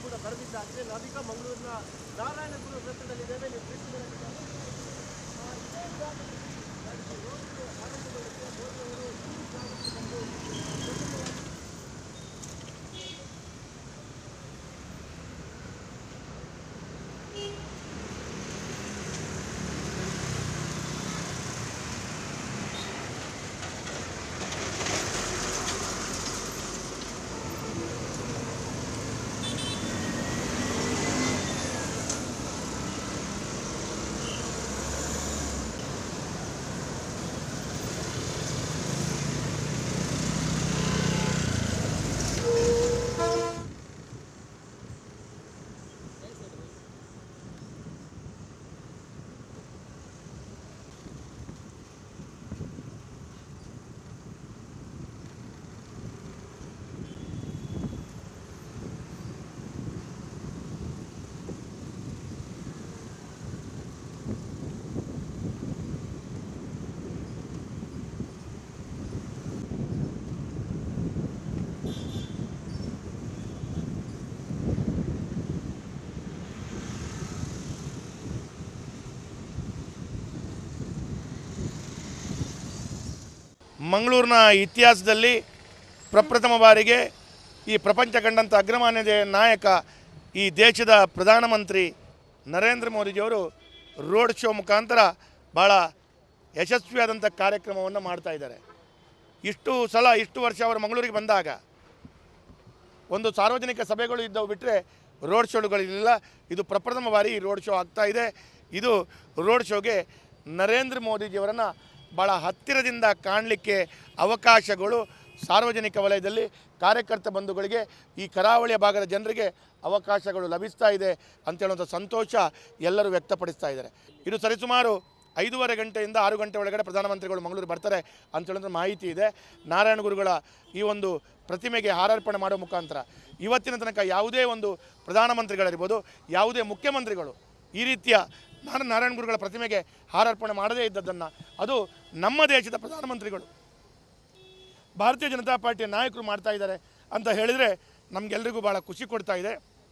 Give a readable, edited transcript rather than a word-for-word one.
ಕೂಡ ಬರೆದಿದ್ದಾರೆ. ನಾವೀಗ ಮಂಗಳೂರಿನ ನಾರಾಯಣಗುರು ವೃತ್ತದಲ್ಲಿದ್ದೇವೆ. ನೀವು ಮಂಗಳೂರಿನ ಇತಿಹಾಸದಲ್ಲಿ ಪ್ರಪ್ರಥಮ ಬಾರಿಗೆ ಈ ಪ್ರಪಂಚ ಕಂಡಂಥ ಅಗ್ರಮಾನ್ಯ ನಾಯಕ ಈ ದೇಶದ ಪ್ರಧಾನಮಂತ್ರಿ ನರೇಂದ್ರ ಮೋದಿಜಿಯವರು ರೋಡ್ ಶೋ ಮುಖಾಂತರ ಭಾಳ ಯಶಸ್ವಿಯಾದಂಥ ಕಾರ್ಯಕ್ರಮವನ್ನು ಮಾಡ್ತಾ ಇದ್ದಾರೆ. ಇಷ್ಟು ವರ್ಷ ಅವರು ಮಂಗಳೂರಿಗೆ ಬಂದಾಗ ಒಂದು ಸಾರ್ವಜನಿಕ ಸಭೆಗಳು ಇದ್ದವು ಬಿಟ್ಟರೆ ರೋಡ್ ಶೋಗಳಿರಲಿಲ್ಲ. ಇದು ಪ್ರಪ್ರಥಮ ಬಾರಿ ಈ ರೋಡ್ ಶೋ ಆಗ್ತಾ ಇದೆ. ಇದು ರೋಡ್ ಶೋಗೆ ನರೇಂದ್ರ ಮೋದಿಜಿಯವರನ್ನು ಭಾಳ ಹತ್ತಿರದಿಂದ ಕಾಣಲಿಕ್ಕೆ ಅವಕಾಶಗಳು ಸಾರ್ವಜನಿಕ ವಲಯದಲ್ಲಿ ಕಾರ್ಯಕರ್ತ ಬಂಧುಗಳಿಗೆ ಈ ಕರಾವಳಿಯ ಭಾಗದ ಜನರಿಗೆ ಅವಕಾಶಗಳು ಲಭಿಸ್ತಾ ಇದೆ ಅಂತೇಳುವಂಥ ಸಂತೋಷ ಎಲ್ಲರೂ ವ್ಯಕ್ತಪಡಿಸ್ತಾ ಇದ್ದಾರೆ. ಇದು ಸರಿಸುಮಾರು 5:30 ಗಂಟೆಯಿಂದ 6 ಗಂಟೆ ಒಳಗಡೆ ಪ್ರಧಾನಮಂತ್ರಿಗಳು ಮಂಗಳೂರು ಬರ್ತಾರೆ ಅಂತೇಳುವಂಥ ಮಾಹಿತಿ ಇದೆ. ನಾರಾಯಣ ಗುರುಗಳ ಈ ಒಂದು ಪ್ರತಿಮೆಗೆ ಹಾರಾರ್ಪಣೆ ಮಾಡೋ ಮುಖಾಂತರ ಇವತ್ತಿನ ತನಕ ಯಾವುದೇ ಒಂದು ಪ್ರಧಾನಮಂತ್ರಿಗಳಿರ್ಬೋದು, ಯಾವುದೇ ಮುಖ್ಯಮಂತ್ರಿಗಳು ಈ ರೀತಿಯ ನಾರಾಯಣ ಗುರುಗಳ ಪ್ರತಿಮೆಗೆ ಹಾರಾರ್ಪಣೆ ಮಾಡದೇ ಇದ್ದದ್ದನ್ನು ಅದು ನಮ್ಮ ದೇಶದ ಪ್ರಧಾನಮಂತ್ರಿಗಳು ಭಾರತೀಯ ಜನತಾ ಪಾರ್ಟಿಯ ನಾಯಕರು ಮಾಡ್ತಾ ಇದ್ದಾರೆ ಅಂತ ಹೇಳಿದರೆ ನಮಗೆಲ್ಲರಿಗೂ ಭಾಳ ಖುಷಿ ಕೊಡ್ತಾ ಇದೆ.